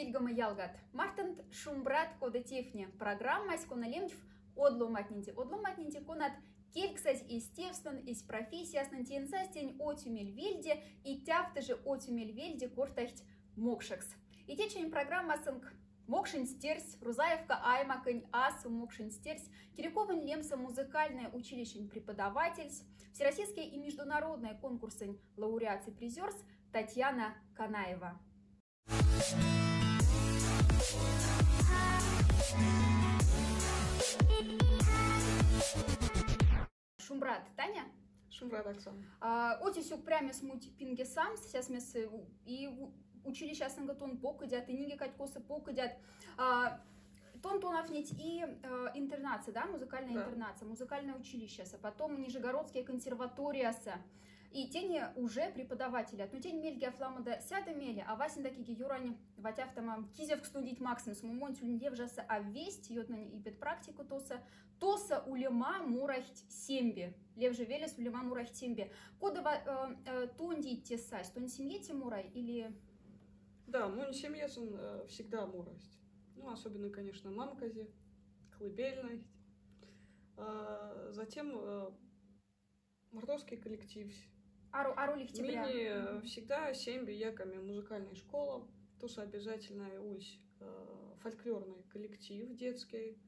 Фильгама ялгат. Мартанд шумбрат кода тефне. Программа с коналемтв одломатнинти. Одломатнинти конат кельксась из тевстон, из профессии аснантиенсастень отюмель вельде и тяфты же отюмель вельде кортахть мокшекс. И течень программа сынк Мокшин стерсь, Рузаевка Аймакань, Асу Мокшин стерсь, Киряковын Лемса музыкальное училище преподаватель, всероссийские и международные конкурсы лауреат и призерс Татьяна Канаева. Шумбрат, Таня? Шумбрат, Оксана. Отисюк прямо смуть пинге сам, сейчас мессы и училище Асангатон покидят, и ниги катькосы покидят. Тон-тонов нить и интернация, да, музыкальная интернация, музыкальное училище, потом Нижегородская консерватория, и тени уже преподаватели. Но тень мельги афламада сяда мели, а васин такие юрани ватяфтама кизев студить максимум с мумонтю льневжаса, а весть йотна и пед практику тоса улема мурахть семби. Левже велес улема мурахть семби. Кодова тонди тесась, тон семье тимурай или... Да, мой семье всегда мурость. Ну, особенно, конечно, мамказе, колыбельность. Затем мордовский коллектив. А роли в тебя? Мини всегда семьи яками музыкальная школа. Туса обязательно ульсь фольклорный коллектив детский.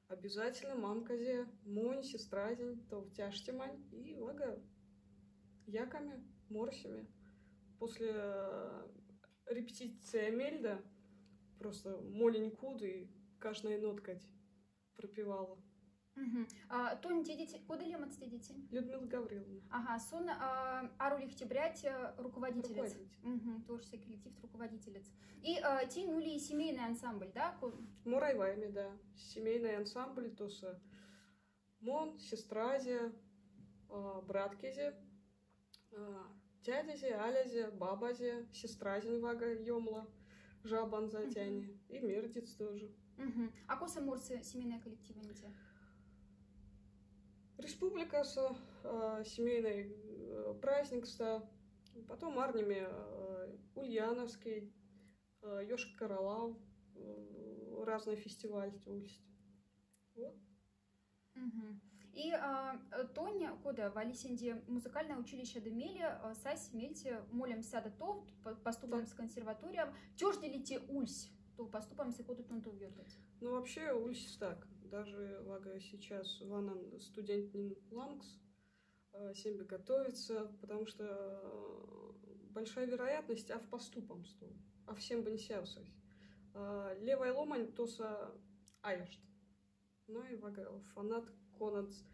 Обязательно мамказе, монь, сестразень, то в тяжтимань. И вага яками, морсями. После репетиция мельда просто моленькую и каждая нотка пропевала. Тон дедите, куда лемат дедите? Людмила Гавриловна. Ага, сон роли в тебя руководителец. Творческий коллектив руководителец. И те нули семейный ансамбль, да? Мурайвайми, да. Семейный ансамбль, то са мон, сестразе, браткезе, дядязе, алязе, бабазе, сестразень вага ёмла, жабан затяне, и мердец тоже. А коса морсы семейные коллективы не те? Республика семейный праздник, потом арнями Ульяновский, Ёшка Каралав, разные фестивали. Вот. И Тоня, кода в Алисенде музыкальное училище Демели, сась мельте молим сада то, поступаем с консерваторием, тёждели те ульсь, то поступаем с коду тонту вётать. Ну, вообще, ульсь так. Даже, лага, сейчас ванан студент Ламкс себе готовится, потому что большая вероятность, а в поступом стол, а всем бы не сявсась. Левая ломань, то са аешт. Ну и вага, фанат конец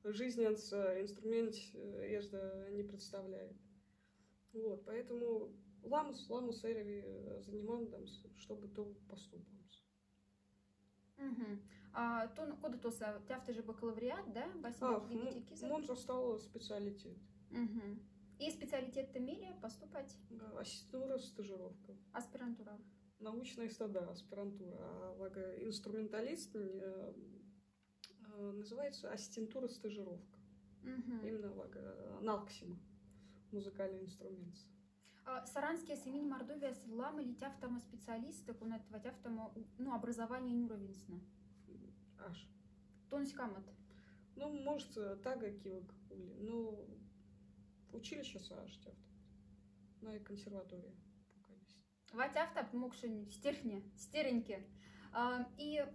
жизненц инструмент езда не представляет. Вот, поэтому ламус эреви занимаем, чтобы то поступом. То куда то са тяфты же бакалавриат, да? Он застал специалитет. И специалитет Темели поступать? Ассистентура, стажировка. Аспирантура. Научная стада, аспирантура. А инструменталист называется ассистентура, стажировка. Именно налксима музыкальный инструмент. Саранские семьи Мордовия свлам или тяфтама специалисты, кунат тяфтама образование нюровинсна. Аж. Тонсь камат. Ну, может, тага кивок ули. Но училище аж тяфта. На консерватории пока есть. Ватяфта мокшин стереньки. И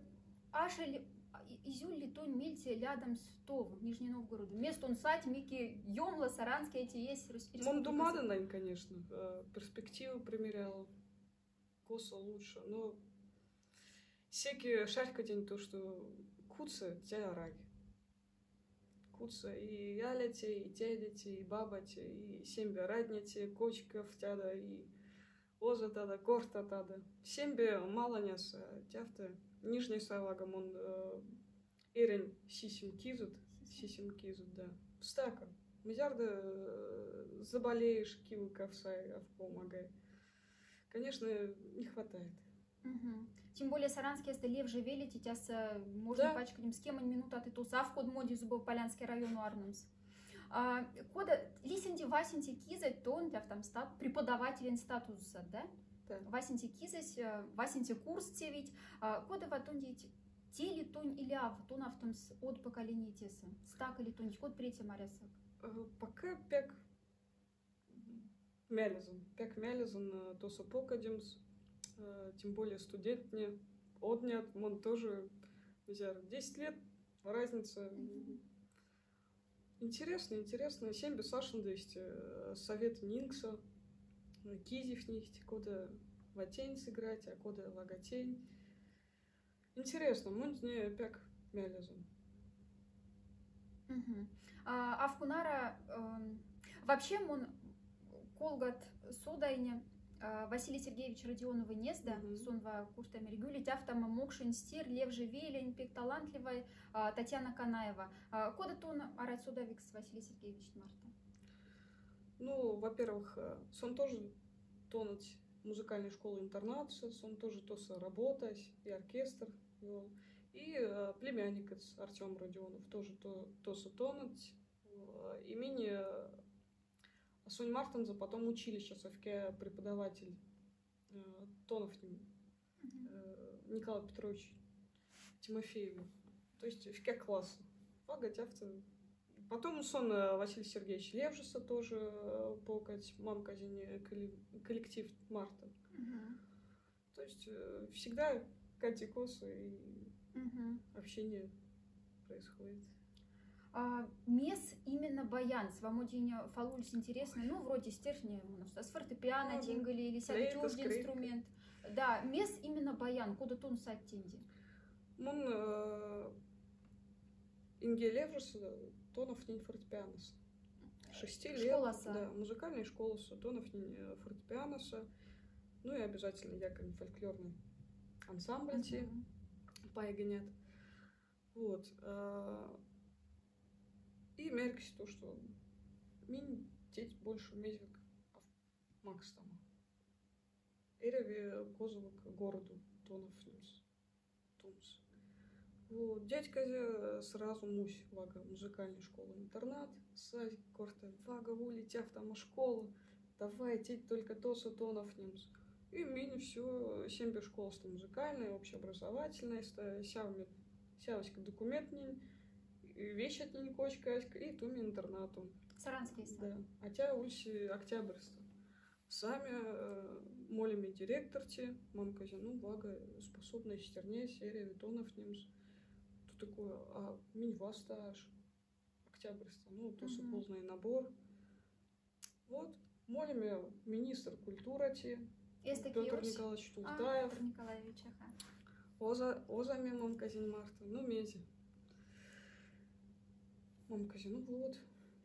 ашель изюлли тон мельте рядом с Тов, Нижний Новгород. Место он сать, мики ёмла, саранские эти есть. Мондумада, наверное, конечно. Перспективу примеряла. Коса лучше. Но всякие шарька день то, что куца, тя раги. Куца и яляте, и дядяте, и бабате, и сембе радняте, кочков тяда, и оза тада, корта тада. Сембе мало няса, тяфта. Нижний савагам он эрень сисим кизут, да. Стака. Мизярда заболеешь, кивы ковсай, а в помогай. Конечно, не хватает. Тем более саранские столев же велите, тяс можно пачкать с кем минута, а ты то сав код моди зубов Полянский район Арнамс. Кода лисенди васенти кизать, то он там преподавателен статуса, да? Да. Васенти кизась, Васенти курс тевить, кода ватундить тели тунь или тун автомс от поколения теса. Стак или тунь, код третья марясак. Пока пек мялизан, то сапокадимс, тем более студентне, однят, он тоже, 10 лет, разница. Интересно. Семь без Сашин, то есть совет Нинкса, Кизев нихти, кода ватень сыграть, а кода вагатень. Интересно, мундне пек мялизан. А в Кунара вообще он колгат судайне Василий Сергеевич Родионова Незда, сонва куртами регули, тяфтама Мокшин Стир, Лев Живелин, пек талантливая, Татьяна Канаева. Кода тон арать судавикс Василий Сергеевич Марта? Ну, во-первых, сон тоже тонуть музыкальной школы-интернат, сон тоже тоса работать, и оркестр вел. И племянник Артем Родионов тоже тоса тонуть. Имени Сонь Мартинза, потом училище совке преподаватель тонов Николай Петрович Тимофеев. То есть вке класса. Потом сон Василий Сергеевич Левжеса тоже покать, мамка коллектив Марта. То есть всегда катикосы и общение происходит. Мес именно баян, с вам очень фалульс интересный, ну, вроде стержня, с фортепиано тингали или сядетёжный инструмент. Да, мес именно баян, куда тун саттинди. Мон инге Левжеса тонов не фортепианоса. 6 лет. Школаса. Да, музыкальная школа тонов не фортепианоса. Ну и обязательно якобы фольклорный ансамбль поигонят. Вот. И меркись то, что мин деть больше мезик Макс там. Эреве козовок городу тонов тумс. Вот. Дядька сразу мусь вага музыкальная школа-интернат. Сай корта вага улетяв там школу. Давай теть только тоса тонов немс. И мини все семь школ музыкальная, общеобразовательная, сявочка документный, вещь от Никочка, и туми интернату. Саранский сад. Да. А тя ульси Октябрьство. Сами молями директорте, мамка ну вага способная стерне, серия витонов немс. Тут такое, а минь вас аж Октябрьство, ну то полный набор. Вот, молями министр культуры Петр Николаевич Тултаев. Петр Николаевич, ага. Озами мамка Марта, ну мези. Мамка ну вот,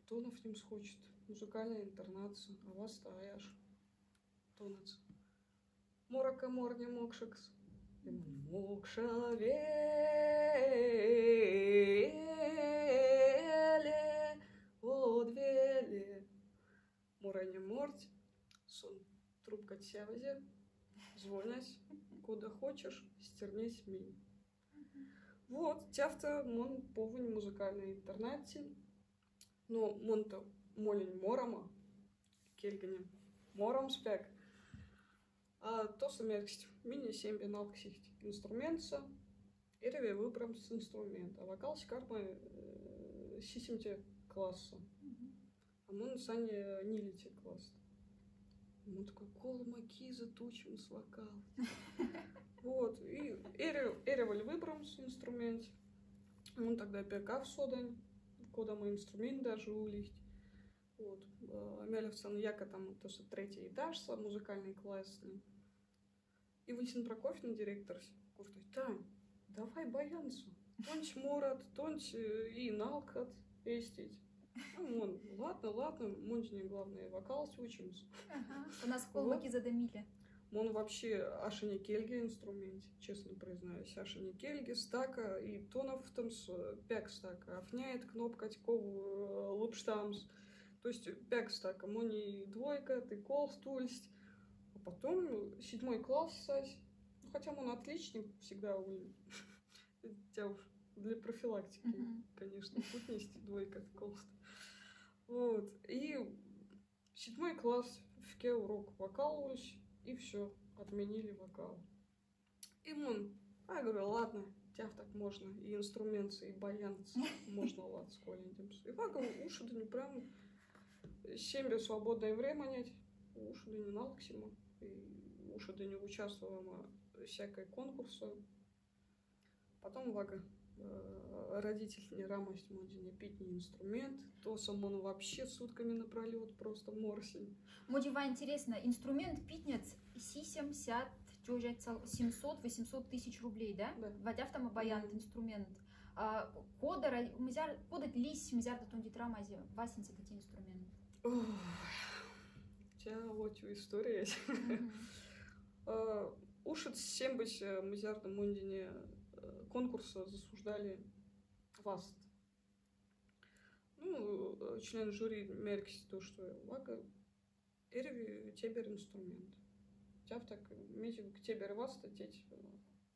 тонов ним схочет. Музыкальная интернация, а вас таяш. Тонец. Морока морня мокшекс. Мокша веле, одвеле. Морanya морть, сон трубка тсявазе, звонясь, куда хочешь, стернись минь. Вот, тяфта мон повынь музыкальный интернате, но мон-то молень морома, кельганя мором спек, а то самерксть мини-7 беналксих инструментса, и реве выбрам с инструмента, а вокал скармы сисимте класса, а мон сане нилите класс. Он такой, колма киза тучим с вокал. Вот, и эреваль выбрам с инструмент. Он тогда пекав содань, кода мой инструмент даже улить. Вот, Мелевцан яка там, то есть третий этаж, музыкальный классный. И Васин Прокофьевна, директор, говорит, Тань, давай баянцу. Тонч морат, тонч и налкат эстить. Ну, ладно, мунчине главное вокал учимся. Ага. У нас колмаки задымили. Он вообще Ашини Кельги инструмент, честно признаюсь. Ашини Кельги, стака и тонов там с пяк стака. Афняет кнопка тьков лупштамс. То есть пяк стака. Мони двойка, ты кол стульсть. А потом 7 класс сась. Ну, хотя он отличник всегда у тебя уж для профилактики, конечно, путности двойка, колст. Вот. И 7 класс в ке урок вокал, и все. отменили вокал. И я говорю, ладно, тяв так можно, и инструменты, и баян можно лад с колендемс. И вага уши да не прям семья свободное время нет, уши да не на максимум, и уши да не участвуем всякой конкурса. Потом вага родитель не рамость моди не пить не инструмент, то сам он вообще сутками напролет просто морсень. Модива интересно, инструмент питнец сисем сят 700-800 тысяч рублей, да? Да. Вадяв там обаянт инструмент. Кодать лись мизарда тундит рамази, васинцы эти инструмент. Тя вот история. Ушит 7 быть мизарда мондине конкурса засуждали вас. Член жюри меркси то, что вага эрви тебер инструмент. Тяв так мези к тебер вас теть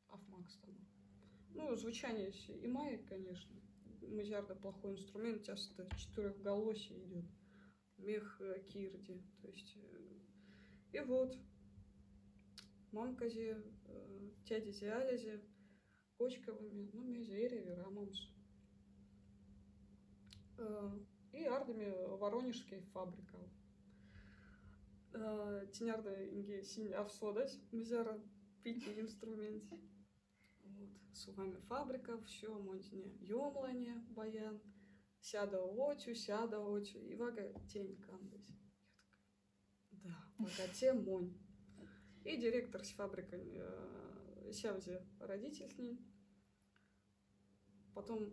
афмакс там. Звучание и майк, конечно. Мизарда плохой инструмент, часто 4-голосие идет. Мех кирди. То есть и вот мамказе, тяди ализе, кочковыми, мезереви, рамамс. И ардами воронежский фабрика. Тенярда инге синь авсодать, мезера питный инструмент. Вот, с вами фабрика, все, монтине ёмлане, баян, сяда очу, и вага тень кандать. Я такая, да, вага те монь. И директор с фабрикой сявзе родитель с ним. Потом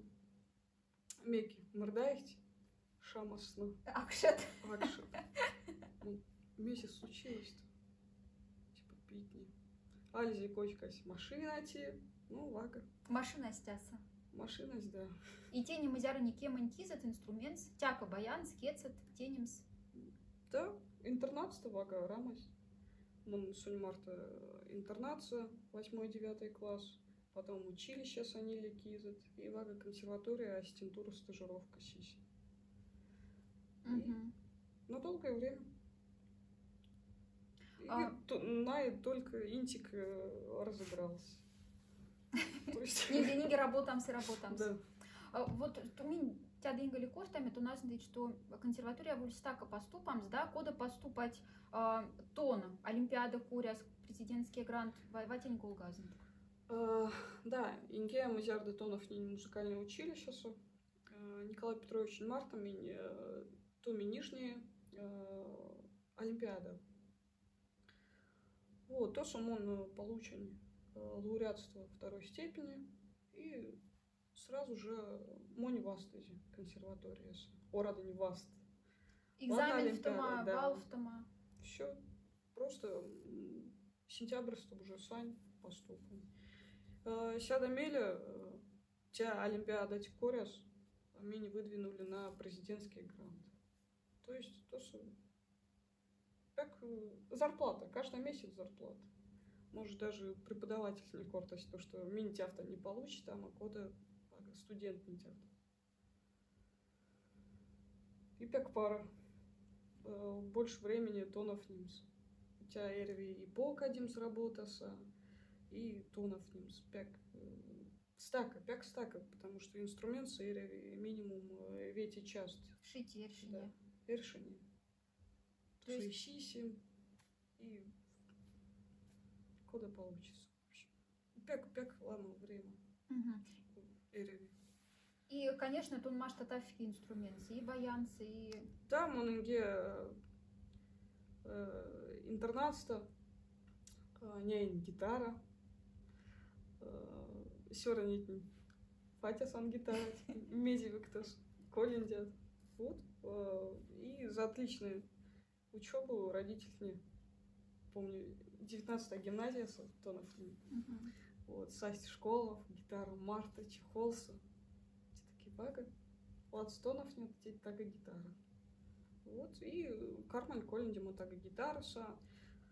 меки мордаехть, шамасно. Акшет. Месяц случилось-то. Типа питни. Альзи кочкась машина те, вага. Машина стяса. Машина, да. И тени мазяры никем интизат инструмент, тяка баян, скецат, тенемс. Да, интернатство вага рамась. Сонь марта интернация, 8-9 класс. Потом училище санили кизат. И вага консерватория, ассистентура, стажировка сиси. Но долгое время. И только интик разыгрался. Не работам. Да. Вот тумин тя деньгали коштами, то нас знает, что консерватория вульстака поступам, да, кода поступать тона, олимпиада куряс, президентский грант, ватень голгазн. Да, инге мазярда тонов не музыкальное училище, Николай Петрович Мартом, туми нижние олимпиада. Вот, то сам он получен лауреатство второй степени и сразу же мони вастези консерватория. Орада не васт. Экзамен в тома, бал в тома. Все, просто сентябрьство уже сань поступим. Сяда меля, тя олимпиада тикоряс, меня выдвинули на президентский грант. То есть, как зарплата, каждый месяц зарплата. Может, даже преподаватель не кортость, то, что мини-тяфта не получит, а кода студент не тяфта. И пек пара. Больше времени тонов нимс. У тебя эрви и полкадим сработался, и тонов нимс. Пек стака, потому что инструмент с эрви минимум вети часть. Шить ершине. Да, ершине. То есть сисим и куда получится. Пек ламал время. Эрви. И, конечно, тут маш татафики инструменты, и баянцы, и... Да, монинге интернатство, не гитара, сёра нитни, Фатя сан гитара, меди кто-с, колендят. Вот. И за отличную учебу родители, помню, 19-я гимназия, тонов вот, Састи школов, гитара Марта, Чехолса. Такие бага. Вот стонов нет, так и гитара. Вот, и Кармен Коллиндему так и гитаруса.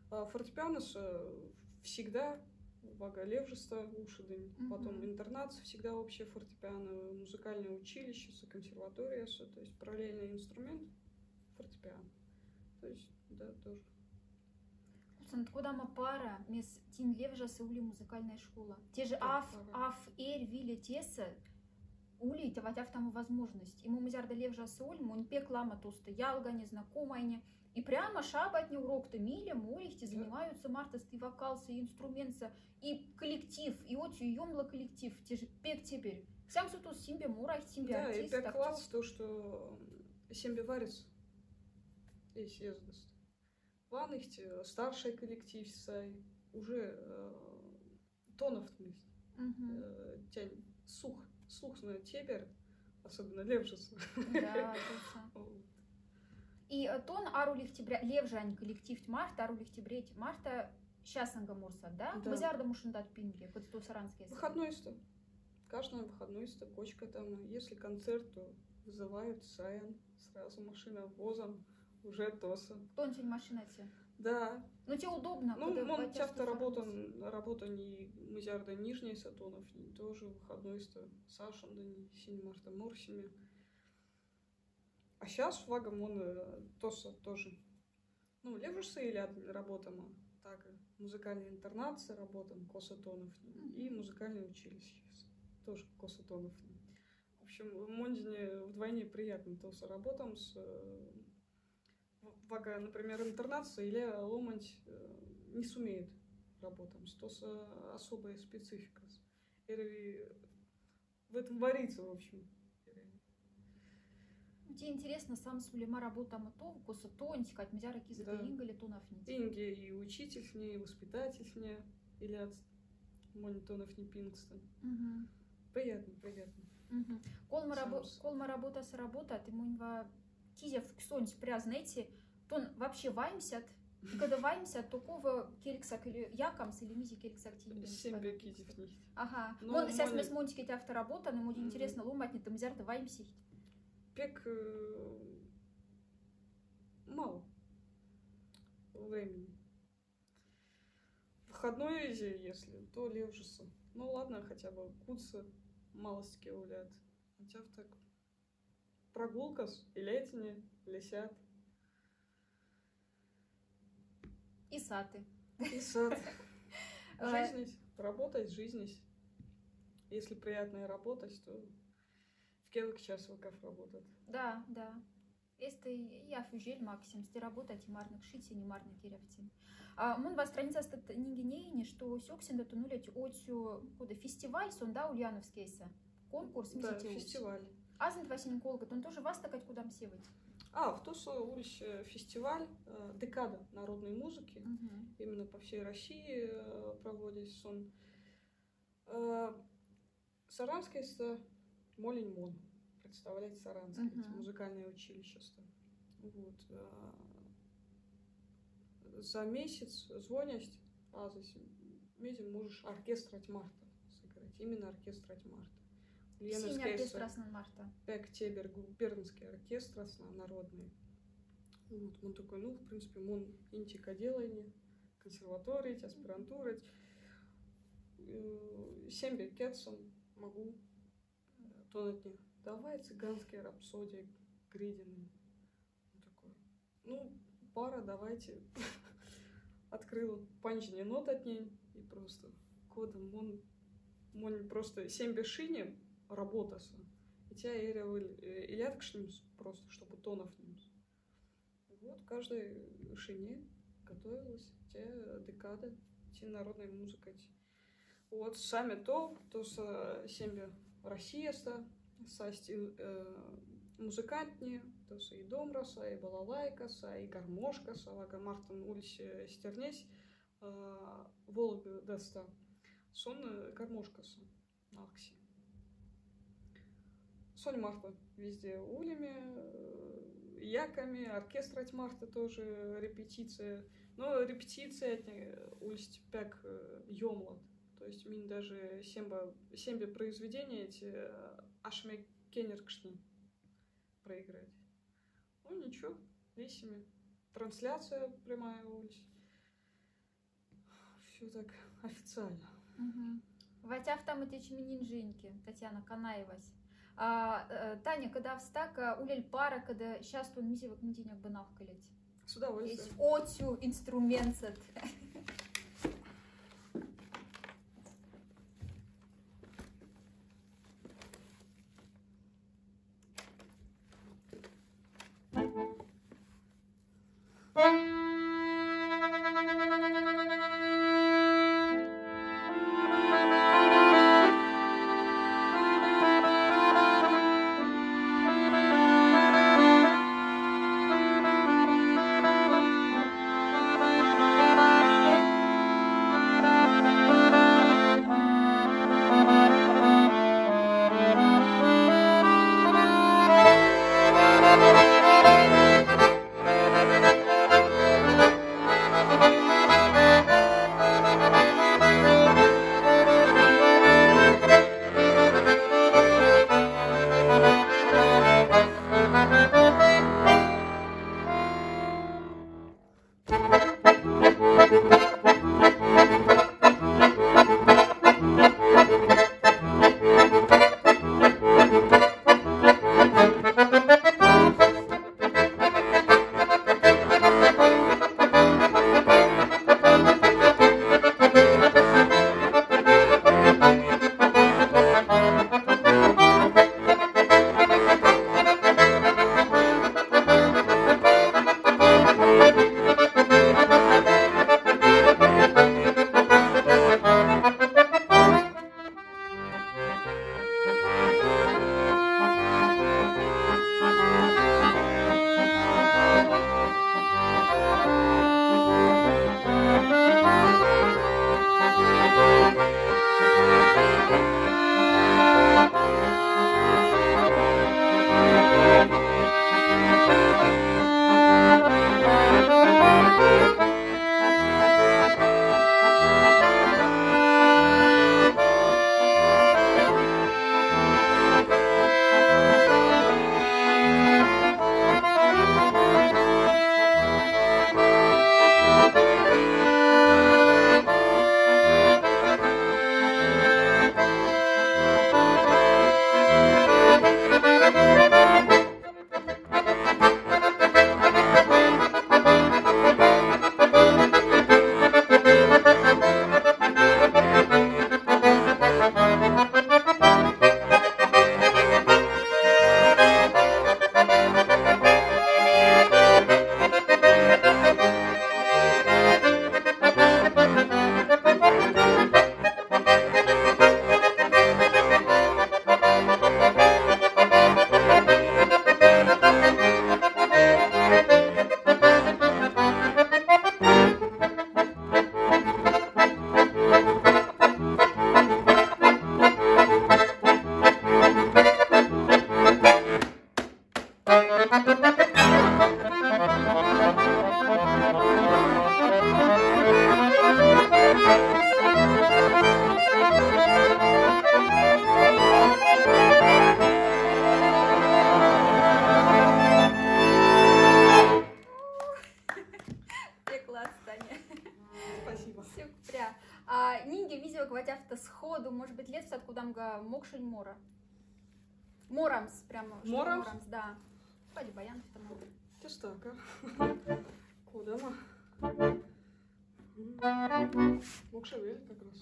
Фортепианоса всегда вага левжеста ушидынь. Потом интернат, всегда общее фортепиано, музыкальное училище, консерватория, то есть параллельный инструмент фортепиано. То есть, да, тоже. Куда мы пара, мисс Тин Левжаса ули музыкальная школа. Те же вили теса, ули, таватяв там возможность. Ему музярда Левжаса уль, мон пек лама тоста ялга, незнакомая. И прямо шабатни урок-то милем, улихте занимаются мартовский вокал, и инструмент, и коллектив, и вот юмла коллектив, те же пек теперь. Сам суту симбе мурай, симбе артист. Да, и пек класс, то, что симбе варится. И съездаст. Ванихте, старший коллектив, уже тоновность. Тянь сух на тебер, особенно левжеса. Да, точно. И тон арулихтебря, левжань коллектив марта, арулихтебреть марта, сейчас ангамурса, да? Базарда мушендат пингли, под сто саранские. Выходной-сто. Каждый выходной-сто, почка там. Если концерт, то вызывают саян, сразу машина возом, уже тоса. Кто-нибудь машина те? Да. Ну тебе удобно. Ну, он часто работа не музярда нижней сатонов, не тоже выходной-сто. Сашан, да не синь марта морсими. А сейчас вагом он тоса тоже. Ну, левжуса или работам, так, музыкальный интернат с работам косатонов и музыкальное училище тоже косатонов. В общем, в Мондине вдвойне приятно тоса работам с вага, например, интернация или ломать не сумеет работам. Тоса особая специфика. В этом варится, в общем. Тебе интересно, сам Сулейма работа то, коса тонь, как мизяра киза инга или тонов не. Инги и учитель с ней, и воспитатель с ней, или от монитонов не Пингстон. Приятно. Колма работа с работа, ты муньва кизя в ксонь спря, знаете, тон вообще ваймсят, и когда ваймсят, такого кельксак или якамс или мизи кельксак тинги. Сембе кизев не. Ага. Сейчас мы с Монтики авторабота, но мне интересно ломать не там мизяр да ваймсить. Пек мало времени. Выходной, если, то левжеса. Ну ладно, хотя бы куцы малостки улят. Хотя в так прогулкас и летние лесят. И саты. И сад. Жизнь, работать, жизнь. Если приятная работать, то в келок час ваков работать. Да. Если я фюжель максим, сти работать и марных шить, и не марных керевтин. Мон вас страница стат нигенейни, что сёксин да тунулять отсю куда фестиваль сонда ульяновскейся. Конкурс да, фестиваль. Азент Василий Колгот, он тоже вас такать куда мсевать? В Тосо улиц фестиваль «Декада народной музыки». Именно по всей России проводится он. Саранское Молинь-Мон. Представляет Саранское музыкальное училище. Вот. За месяц звонясть, за можешь оркестрать марта сыграть. Именно оркестрать марта. Синий оркестр марта. Пек Тебер, губернский оркестр народный. Вот, он такой, в принципе, он интика делание, консерватория, аспирантура. Сембе кетсон могу тонать них. Давай цыганские рапсодии Гридины. Он такой, пара, давайте. Открыл панчни нот от ней и просто кодом он просто сембе шине работаса. И тебя илят к просто, чтобы тонов не. Вот каждой шине готовилась те декады, те народной музыкой. Вот сами то с сембе Россия музыкантни, то с и домраса, и балалайкаса, и гармошкаса, вага Мартин улице стернесь, Волга даста, сон гармошкаса, алкси. Сонь Марта везде улями, яками, оркестрать Марта тоже репетиция. Но репетиция улиц пяк ёмлад. То есть мин даже сембе произведения эти ашме кенеркшни проиграть. Ничего, весими. Трансляция прямая улиц. Все так официально. Ватяв там эти чеменин Женьки, Татьяна Канаевась. Таня, когда встака улель пара, когда сейчас он мизевок неденек бы навкалить. С удовольствием. Оцю инструмент. Сходу, может быть, лет откуда мокшень мора. Морамс, прямо. Морамс, да. Пойди баян, потому. Ты что, куда мы? Мокшевель как раз.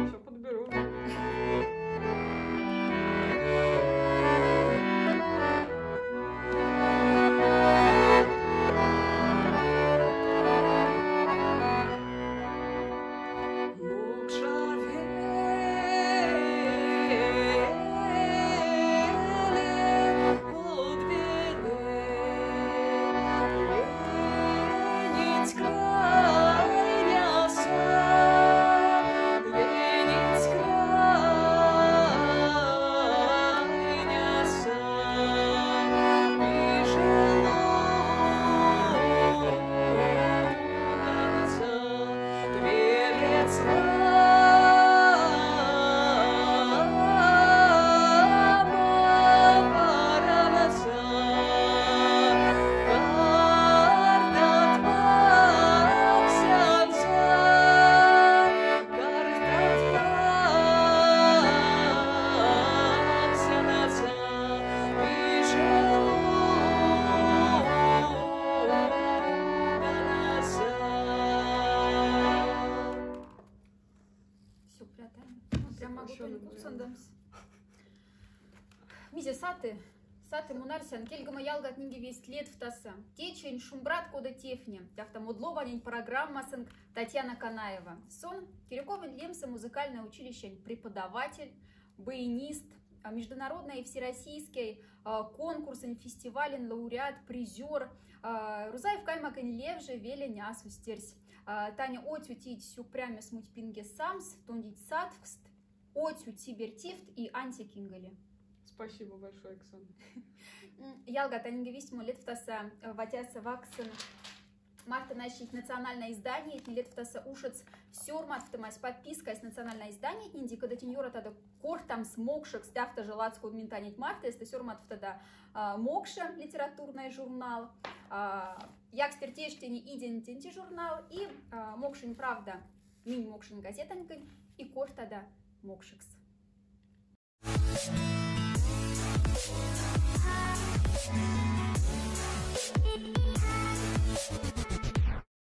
Все подберу. Ленинская Мизе саты мунарсян, кельгама ялгат нинги вест лет втаса. Течень шумбрат кода тефни. Тяхта модлованень программасын Татьяна Канаева. Сон Кирюковин Лемса музыкальное училище, преподаватель, баянист, международный и всероссийский конкурс, фестиваль, лауреат, призер. Рузаев каймакин левже велень асустерсь. Таня отю тить сюпряме смуть пинге самс, тундить садвкст, отю тибертифт и антикингали. Спасибо большое, Оксана. Ялга танинге висьмо лет втаса ватяса ваксын. Марта нащить национальное издание, лет втаса ушец сёрмат втамась подписка с национальное издание, инди когда тиньора тогда кортам смокшек ставта желатскую ментанить Марта, если сёрмат тогда мокша литературный журнал, як спертештени иден тинти журнал и мокшин правда мини мокшин газетанькой и корт тогда мокшекс.